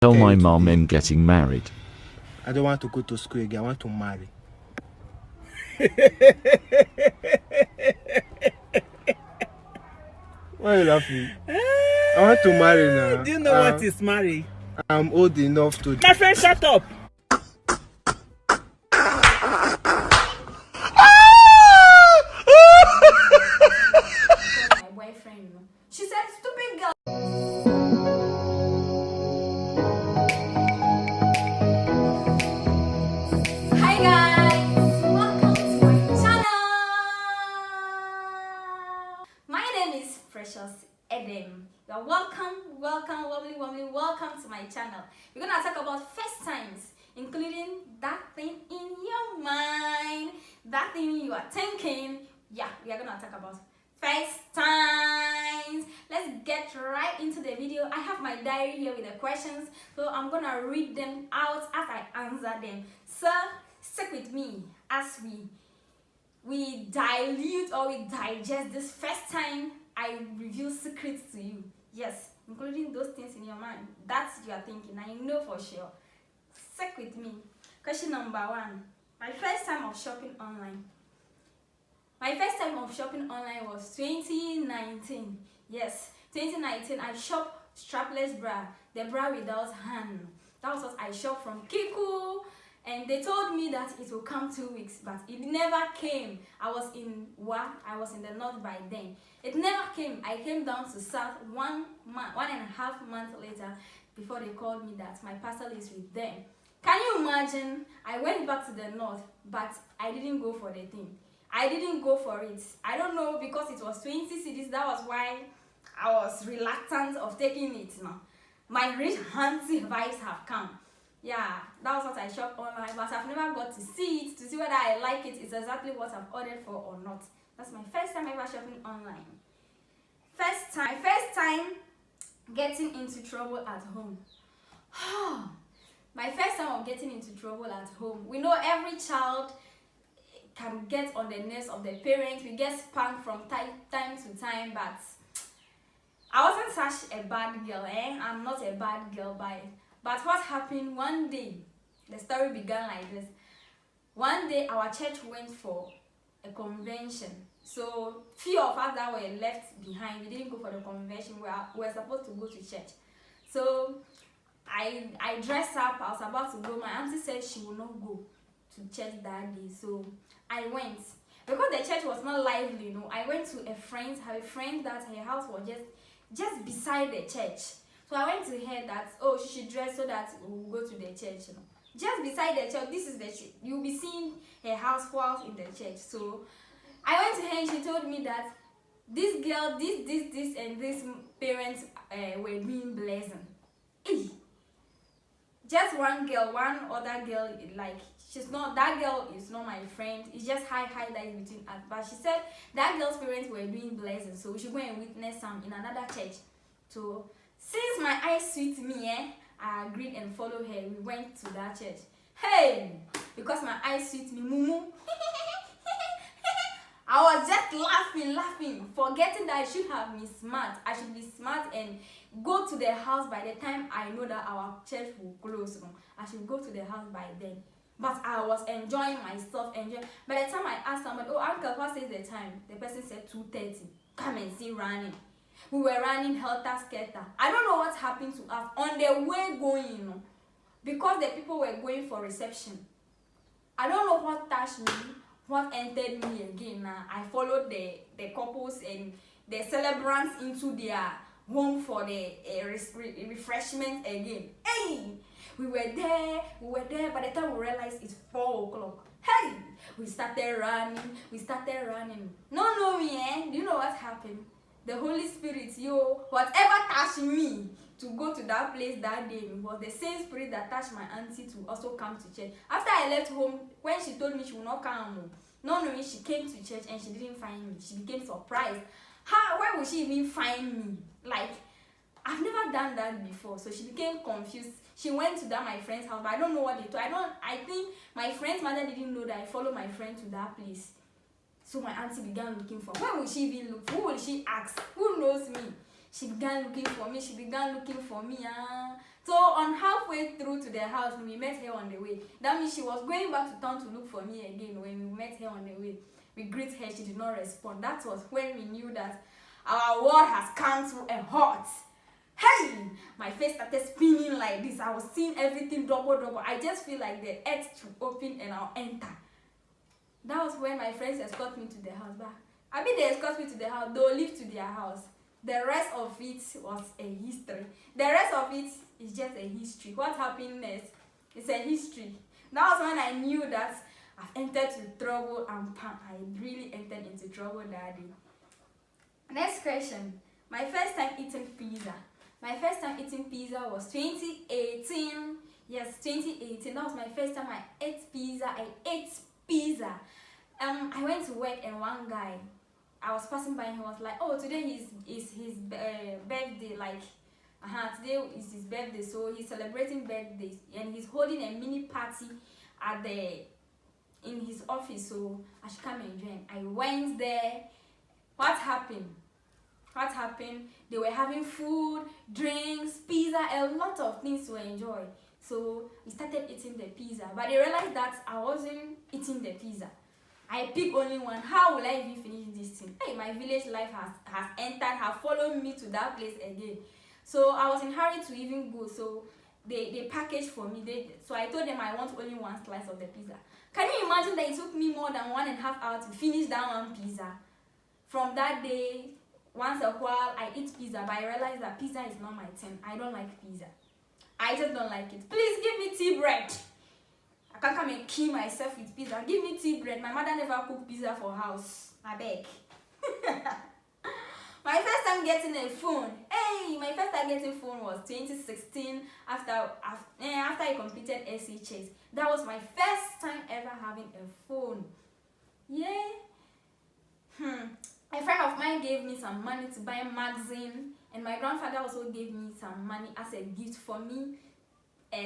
Tell my mom I'm getting married. I don't want to go to school again. I want to marry. Why are you laughing? I want to marry now. Do you know what is marry? I'm old enough to. My friend, shut up. My boyfriend, she said, "Stupid girl." Hi guys, welcome to my channel. My name is Precious Airdem. You're welcome, welcome to my channel. We're gonna talk about first times, including that thing in your mind, that thing you are thinking. Yeah, we are gonna talk about first times. Let's get right into the video. I have my diary here with the questions, so I'm gonna read them out as I answer them. So stick with me as we dilute or we digest this first time I reveal secrets to you. Yes, including those things in your mind that you are thinking. I know for sure. Stick with me. Question number 1. My first time of shopping online. My first time of shopping online was 2019. Yes, 2019. I shopped strapless bra, the bra without hand. That was what I shopped from Kiku, and they told me that it will come 2 weeks, but it never came. I was in the north by then. It never came. I came down to south 1 and a half months later before they called me that my parcel is with them. Can you imagine? I went back to the north, but I didn't go for the thing. I didn't go for it. I don't know, because it was 20 cities. That was why I was reluctant of taking it now. My rich auntie vibes have come. Yeah, that was what I shopped online, but I've never got to see it, to see whether I like it. It's exactly what I've ordered for or not. That's my first time ever shopping online. First time getting into trouble at home. My first time of getting into trouble at home. We know every child can get on the nerves of the parents. We get spanked from time to time, but I wasn't such a bad girl. I'm not a bad girl but what happened one day, the story began like this. One day our church went for a convention, so few of us that were left behind, we didn't go for the convention. We were supposed to go to church. So I dressed up. I was about to go. My auntie said she will not go to church that day, so I went. Because the church was not lively, I went to a friend that her house was just beside the church. So I went to her that, she should dress so that we'll go to the church. Just beside the church. This is the church. You'll be seeing her house whilst in the church. So I went to her and she told me that this girl, this and this parents were doing blessing. Just one girl, one other girl, like, that girl is not my friend. It's just high that is between us. But she said that girl's parents were doing blessings, so we should go and witness some in another church. So since my eyes suit me, I agreed and followed her. We went to that church. Hey, because my eyes suit me, mumu. I was just laughing, forgetting that I should have been smart. I should be smart and go to the house by the time I know that our church will close. I should go to the house by then. But I was enjoying myself. By the time I asked somebody, uncle, what is the time? The person said 2:30. Come and see running. We were running helter-skelter. I don't know what happened to us on the way going, because the people were going for reception. I don't know what touched me, what entered me again. I followed the couples and the celebrants into their home for the refreshment again. Hey, we were there. By the time we realized it's 4 o'clock. Hey, we started running. No, me, do you know what happened? The Holy Spirit, whatever touched me to go to that place that day was the same spirit that touched my auntie to also come to church. After I left home, when she told me she would not come, she came to church and she didn't find me. She became surprised. Where would she even find me? Like, I've never done that before. So she became confused. She went to my friend's house, but I don't know what they told. I think my friend's mother didn't know that I followed my friend to that place. So my auntie began looking for. Where will she even look? Who will she ask? Who knows me? She began looking for me. So on how halfway through to the house, we met her on the way. That means she was going back to town to look for me again. When we met her on the way, we greet her, she did not respond. That was when we knew that our world has come to a halt. Hey, my face started spinning like this. I was seeing everything double. I just feel like the earth to open and I'll enter. That was when my friends escorted me to the house. But I mean, they escorted me to the house. They'll leave to their house. The rest of it was a history. The rest of it is just a history. What happened next is a history. That was when I knew that I've entered into trouble and I really entered into trouble that day. Next question. My first time eating pizza. My first time eating pizza was 2018. Yes, 2018. That was my first time I ate pizza. I went to work and one guy, I was passing by and he was like, oh, today is his birthday. Like, today is his birthday. So he's celebrating birthdays and he's holding a mini party in his office. So I should come and join. I went there. What happened? They were having food, drinks, pizza, a lot of things to enjoy. So we started eating the pizza, but they realized that I wasn't eating the pizza. I picked only one. How will I even finish this thing? Hey, my village life has followed me to that place again. So I was in a hurry to even go. So they packaged for me. So I told them I want only one slice of the pizza. Can you imagine that it took me more than 1.5 hours to finish that one pizza? From that day, once a while I eat pizza, but I realized that pizza is not my thing. I don't like pizza. I just don't like it. Please give me tea bread. I can't come and kill myself with pizza. Give me tea bread. My mother never cooked pizza for house. I beg. My first time getting a phone. Hey, my first time getting phone was 2016 after I completed SHS. That was my first time ever having a phone. Yeah. A friend of mine gave me some money to buy a magazine, and my grandfather also gave me some money as a gift for me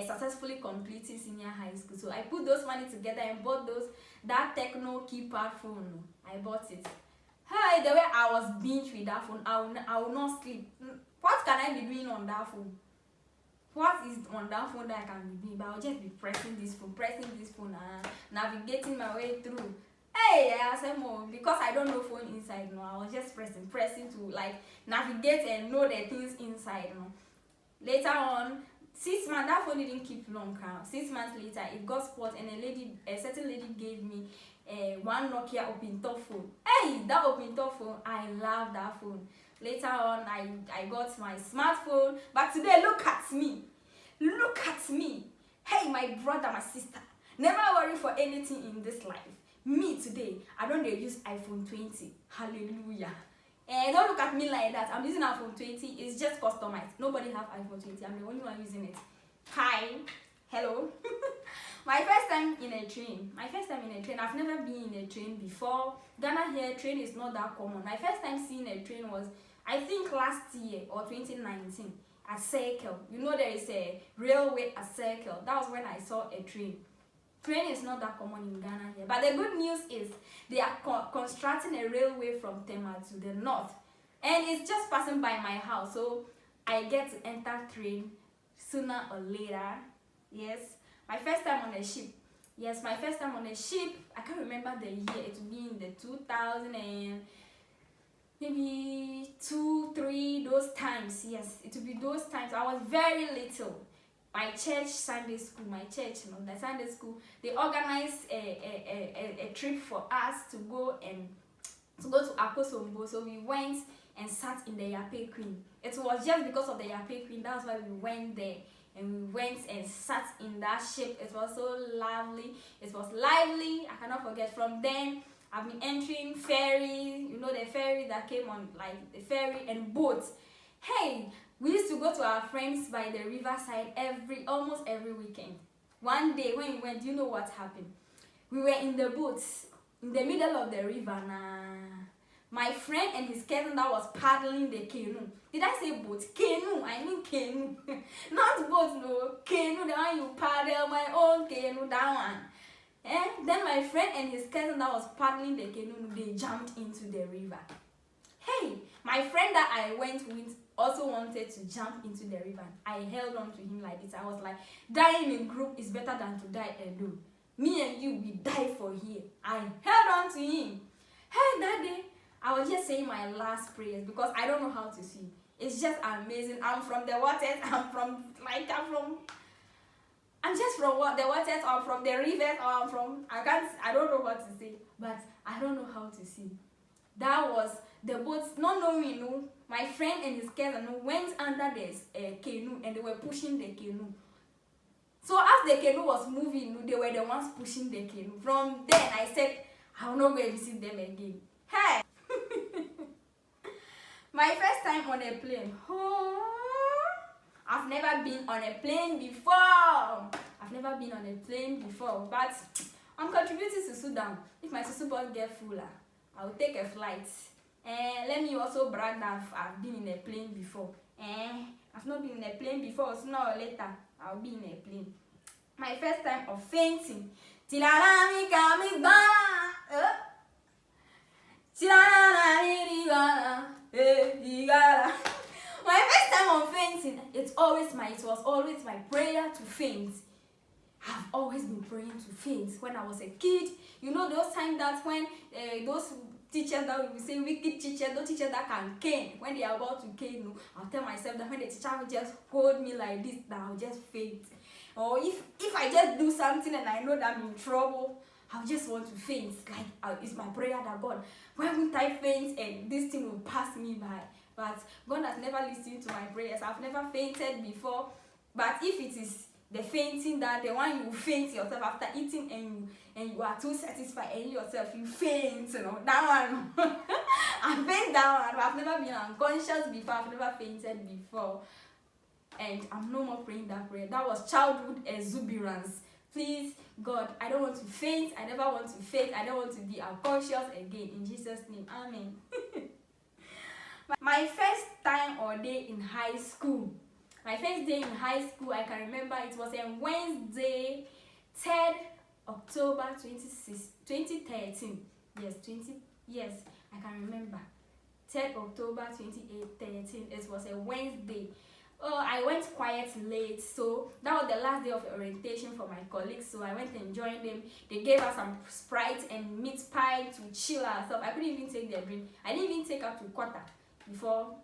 successfully completing senior high school. So I put those money together and bought that Techno keypad phone. I bought it. Hey, the way I was binge with that phone, I will not sleep. What can I be doing on that phone? What is on that phone that I can be doing? But I'll just be pressing this phone, navigating my way through. Hey, I said more because I don't know phone inside. No, I was just pressing to like navigate and know the things inside. No. Later on, 6 months, that phone didn't keep long. 6 months later, it got spoiled, and a certain lady gave me one Nokia open top phone. Hey, that open top phone, I love that phone. Later on, I got my smartphone. But today, look at me. Hey, my brother, my sister, never worry for anything in this life. Me today, I don't use iPhone 20. Hallelujah. And don't look at me like that. I'm using iPhone 20. It's just customized. Nobody have iPhone 20. I'm the only one using it. Hi. Hello. My first time in a train. I've never been in a train before. Ghana here, train is not that common. My first time seeing a train was, I think, last year or 2019 at Circle. You know there is a railway at Circle. That was when I saw a train. Train is not that common in Ghana here. But the good news is they are constructing a railway from Tema to the north. And it's just passing by my house. So I get to enter train sooner or later. Yes. My first time on a ship. I can't remember the year. It will be in the 2000 and maybe 2, 3, those times. Yes, it will be those times. I was very little. My church Sunday school, the Sunday school, they organized a trip for us to go to Akosombo. So we went and sat in the Yape Queen. It was just because of the Yape Queen. That's why we went there. And we went and sat in that ship. It was so lovely. It was lively. I cannot forget. From then, I've been entering ferry. You know the ferry that came on, like the ferry and boats. Hey, we used to go to our friends by the riverside almost every weekend. One day when we went, do you know what happened? We were in the boats in the middle of the river. My friend and his cousin that was paddling the canoe. Did I say boat? Canoe. I mean canoe. Not boat, no. Canoe, the one you paddle, my own canoe, that one. Then my friend and his cousin that was paddling the canoe, they jumped into the river. Hey, my friend that I went with also wanted to jump into the river. I held on to him like this. I was like, dying in group is better than to die alone. Me and you, we die for here. I held on to him. Hey, that day, I was just saying my last prayers because I don't know how to swim. It's just amazing. I'm from the waters. I'm just from the waters, or I'm from the rivers, or I don't know what to say, but I don't know how to swim. That was the boats, not knowing, my friend and his cousin went under this canoe and they were pushing the canoe. So as the canoe was moving, they were the ones pushing the canoe. From then I said, I'm not going to visit them again. Hey! My first time on a plane. Oh, I've never been on a plane before. But I'm contributing to Sudan. If my susu bus get fuller, I'll take a flight. Let me also brag that I've been in a plane before. I've not been in a plane before, sooner or later, I'll be in a plane. My first time of fainting. My first time of fainting, it was always my prayer to faint. I've always been praying to faint when I was a kid. You know those times that when those teachers that we say wicked teachers, those teachers that can cane, when they are about to cane, I'll tell myself that when the teacher will just hold me like this, that I'll just faint. Or if I just do something and I know that I'm in trouble, I'll just want to faint. Like it's my prayer that God, why won't I faint and this thing will pass me by? But God has never listened to my prayers. I've never fainted before. But if it is the fainting, that the one you faint yourself after eating and you are too satisfied and yourself you faint, that one. I faint that one, but I've never been unconscious before. I've never fainted before, and I'm no more praying that prayer. That was childhood exuberance. Please, God, I don't want to faint. I never want to faint. I don't want to be unconscious again. In Jesus' name, amen. My first time or day in high school. My first day in high school, I can remember it was a Wednesday, 3rd October 2013. Yes, I can remember. 3rd October 2013. It was a Wednesday. Oh, I went quite late, so that was the last day of orientation for my colleagues. So I went and joined them. They gave us some Sprite and meat pie to chill ourselves. I couldn't even take their drink. I didn't even take up to quarter before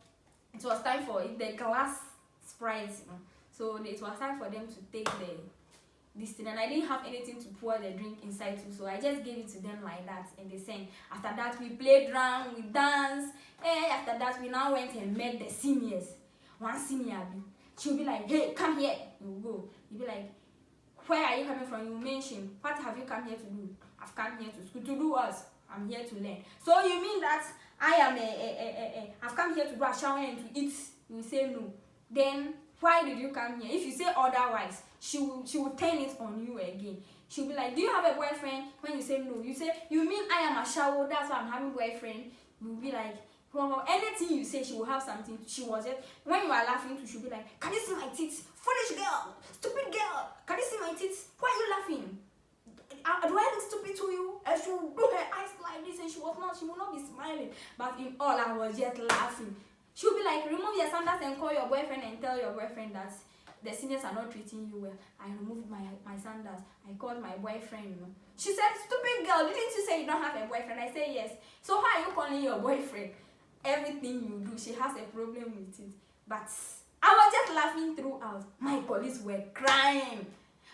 it was time for the glass Sprite. So it was time for them to take this thing, and I didn't have anything to pour the drink inside too, so I just gave it to them like that, and they sang. After that, we played drum, we danced, and after that, we now went and met the seniors. One senior, she'll be like, hey, come here. You go. You'll be like, where are you coming from? You mention, what have you come here to do? I've come here to school. To do what? I'm here to learn. So you mean that I've come here to do a shower and to eat? You say no. Then why did you come here? If you say otherwise, she will turn it on you again. She'll be like, do you have a boyfriend? When you say no, you say, you mean I am a shower, that's why I'm having a boyfriend? You'll be like, well, anything you say, she will have something. She was just, when you are laughing, she'll be like, can you see my teeth? Foolish girl, stupid girl, can you see my teeth? Why are you laughing? Do I look stupid to you? And she will do her eyes like this, and she will not be smiling. But in all, I was just laughing. She'll be like, remove your sandals and call your boyfriend and tell your boyfriend that the seniors are not treating you well. I removed my sandals. I called my boyfriend. She said, stupid girl, didn't you say you don't have a boyfriend? I said, yes. So how are you calling your boyfriend? Everything you do, she has a problem with it. But I was just laughing throughout. My colleagues were crying.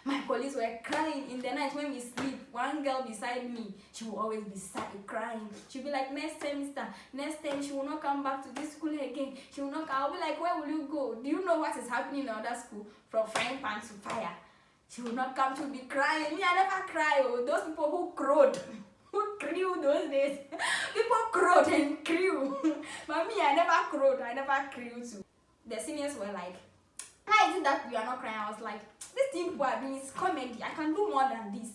In the night when we sleep. One girl beside me, she will always be sad, crying. She'll be like, next time she will not come back to this school again. She will not. I'll be like, where will you go? Do you know what is happening in other school? From frying pan to fire. She will not come to be crying. Me, I never cry. Oh, those people who crowed. Who crew those days? People crowed and crew. But me, I never crowed. I never crew too. The seniors were like, why is it that you are not crying? I was like, this thing people are doing is comedy. I can do more than this.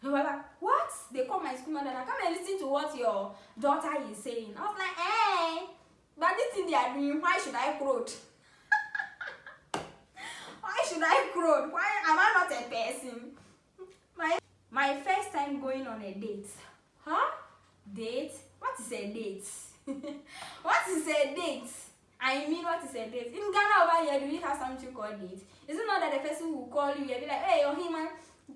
They were like, what? They call my school mother. Come and listen to what your daughter is saying. I was like, hey, but this thing they are doing, why should I quote? Why should I quote? Why am I not a person? My first time going on a date. Huh? Date? What is a date? What is a date? I mean, what is a date? In Ghana over here, do we have something called date? Is it not that the person will call you and be like, hey, Ohima,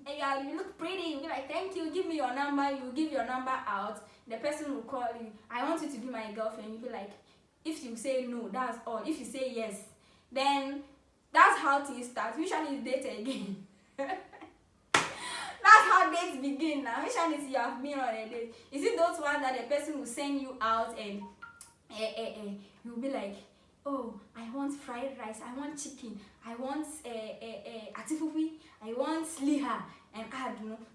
hey, you look pretty. You'll be like, thank you, give me your number. You give your number out. The person will call you. I want you to be my girlfriend. You'll be like, if you say no, that's all. If you say yes, then that's how things start. Usually it's date again. That's how dates begin now. Which one is you have been on a date? Is it those ones that the person will send you out and you'll be like, oh, I want fried rice, I want chicken, I want atifufi, I want sliha, and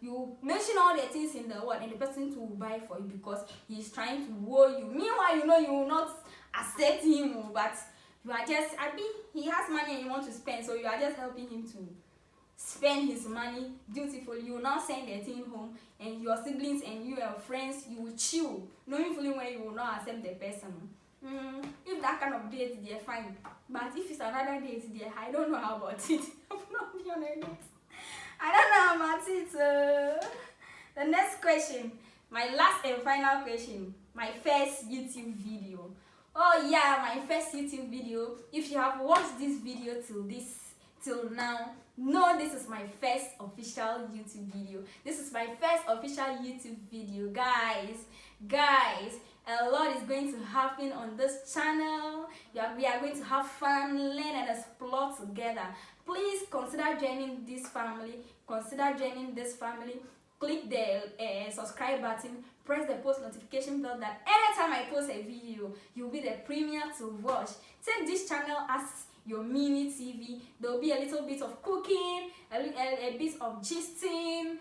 you mention all the things in the word, and the person will buy for you because he's trying to woo you. Meanwhile, you will not accept him, but you are just, he has money and you want to spend, so you are just helping him to spend his money dutifully. You will now send the thing home, and your siblings and your friends, you will chill, knowing fully when you will not accept the person. If that kind of date, they're fine. But if it's another date, I don't know how about it. I've not been on a date. I don't know about it. The next question, my last and final question, my first YouTube video. Oh yeah, my first YouTube video. If you have watched this video till now, no, this is my first official YouTube video. This is my first official YouTube video, guys. A lot is going to happen on this channel. We are going to have fun, learn and explore together. Please consider joining this family. Click the subscribe button, press the post notification bell, that anytime I post a video, you'll be the premier to watch. Take this channel as your mini TV. There will be a little bit of cooking, a bit of gisting,